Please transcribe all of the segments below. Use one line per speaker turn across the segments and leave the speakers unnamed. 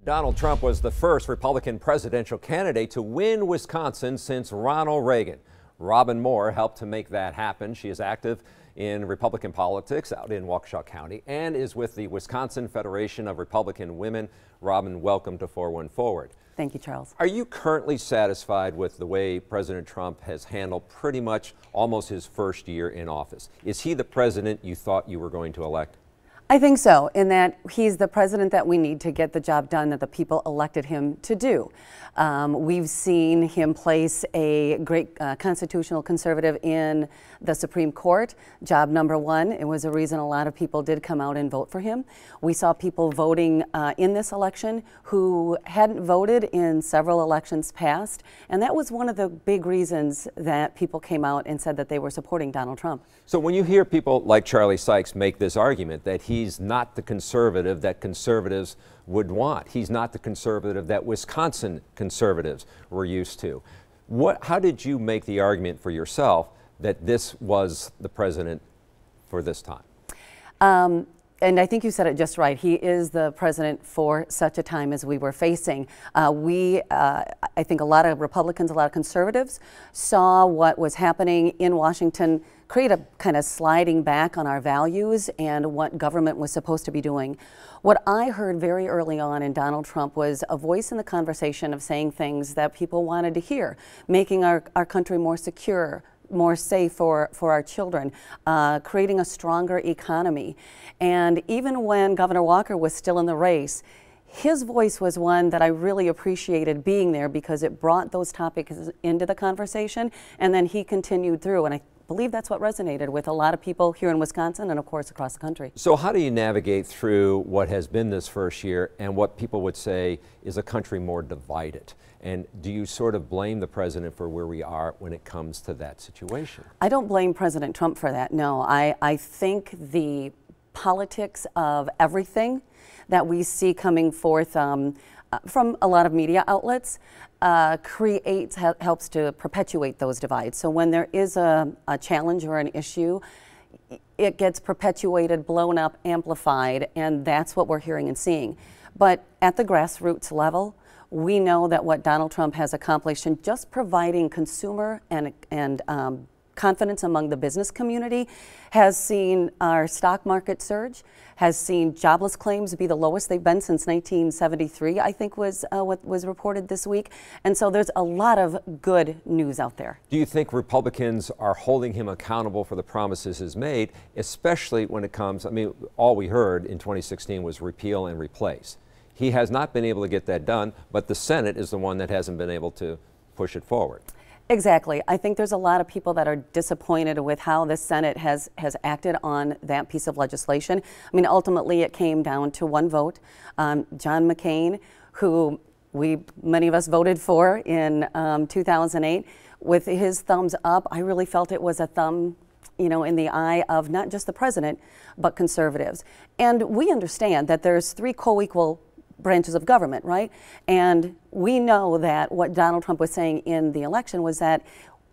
Donald Trump was the first Republican presidential candidate to win Wisconsin since Ronald Reagan. Robin Moore helped to make that happen. She is active in Republican politics out in Waukesha County and is with the Wisconsin Federation of Republican Women. Robin, welcome to 4-1 Forward.
Thank you, Charles.
Are you currently satisfied with the way President Trump has handled pretty much almost his first year in office? Is he the president you thought you were going to elect?
I think so, in that he's the president that we need to get the job done that the people elected him to do. We've seen him place a great constitutional conservative in the Supreme Court. Job number one. It was a reason a lot of people did come out and vote for him. We saw people voting in this election who hadn't voted in several elections past, and that was one of the big reasons that people came out and said that they were supporting Donald Trump.
So when you hear people like Charlie Sykes make this argument that he's not the conservative that conservatives would want, he's not the conservative that Wisconsin conservatives were used to, how did you make the argument for yourself that this was the president for this time?
And I think you said it just right. He is the president for such a time as we were facing. I think a lot of Republicans, a lot of conservatives saw what was happening in Washington create a kind of sliding back on our values and what government was supposed to be doing. What I heard very early on in Donald Trump was a voice in the conversation of saying things that people wanted to hear, making our country more secure, more safe for our children, creating a stronger economy. And even when Governor Walker was still in the race, his voice was one that I really appreciated being there because it brought those topics into the conversation, and then he continued through. And I believe that's what resonated with a lot of people here in Wisconsin and, of course, across the country.
So how do you navigate through what has been this first year and what people would say is a country more divided? And do you sort of blame the president for where we are when it comes to that situation?
I don't blame President Trump for that, no. I think the politics of everything that we see coming forth from a lot of media outlets helps to perpetuate those divides. So when there is a challenge or an issue, it gets perpetuated, blown up, amplified, and that's what we're hearing and seeing. But at the grassroots level, we know that what Donald Trump has accomplished in just providing consumer and confidence among the business community has seen our stock market surge, has seen jobless claims be the lowest they've been since 1973, I think was what was reported this week. And so there's a lot of good news out there.
Do you think Republicans are holding him accountable for the promises he's made, especially when it comes, I mean, all we heard in 2016 was repeal and replace. He has not been able to get that done, but the Senate is the one that hasn't been able to push it forward.
Exactly. I think there's a lot of people that are disappointed with how the Senate has acted on that piece of legislation. I mean, ultimately it came down to one vote. John McCain, who many of us voted for in 2008, with his thumbs up, I really felt it was a thumb, you know, in the eye of not just the president, but conservatives. And we understand that there's three co-equal branches of government, right? And we know that what Donald Trump was saying in the election was that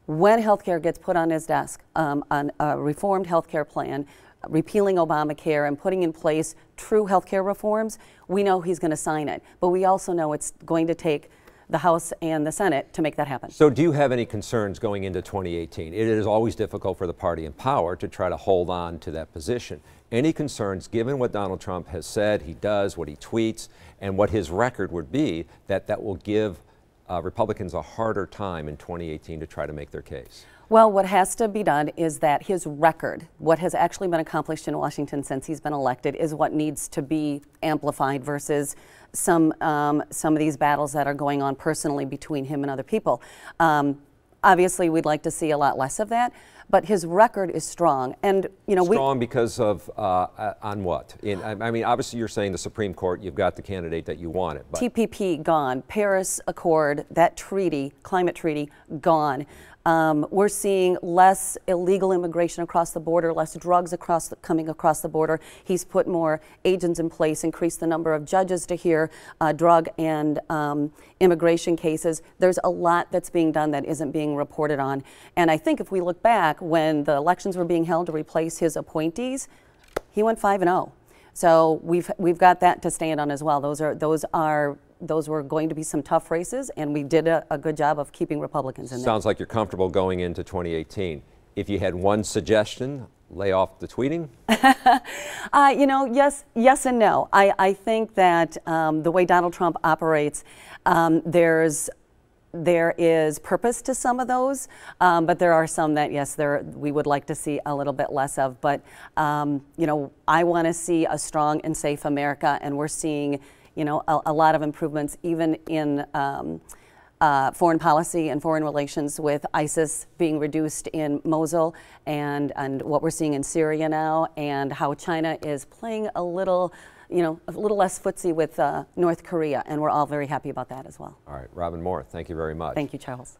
when health care gets put on his desk, on a reformed health care plan, repealing Obamacare and putting in place true health care reforms, we know he's going to sign it. But we also know it's going to take the House and the Senate to make that happen.
So do you have any concerns going into 2018? It is always difficult for the party in power to try to hold on to that position. Any concerns, given what Donald Trump has said, he does, what he tweets, and what his record would be, that will give Republicans a harder time in 2018 to try to make their case?
Well, what has to be done is that his record, what has actually been accomplished in Washington since he's been elected, is what needs to be amplified versus some of these battles that are going on personally between him and other people. Obviously, we'd like to see a lot less of that, but his record is strong. And you know,
strong because of on what? I mean, obviously, you're saying the Supreme Court. You've got the candidate that you wanted. But
TPP gone, Paris Accord, that treaty, climate treaty, gone. We're seeing less illegal immigration across the border, less drugs coming across the border. He's put more agents in place, increased the number of judges to hear drug and immigration cases. There's a lot that's being done that isn't being reported on. And I think if we look back when the elections were being held to replace his appointees, he went 5-0. So we've got that to stand on as well. Those were going to be some tough races, and we did a good job of keeping Republicans in there.
Sounds like you're comfortable going into 2018. If you had one suggestion, lay off the tweeting?
You know, yes and no. I think that the way Donald Trump operates, there is purpose to some of those, but there are some that, yes, we would like to see a little bit less of. But, you know, I want to see a strong and safe America, and we're seeing, you know, a lot of improvements even in foreign policy and foreign relations, with ISIS being reduced in Mosul, and what we're seeing in Syria now, and how China is playing a little, you know, a little less footsie with North Korea, and we're all very happy about that as well.
All right, Robin Moore, thank you very much.
Thank you, Charles.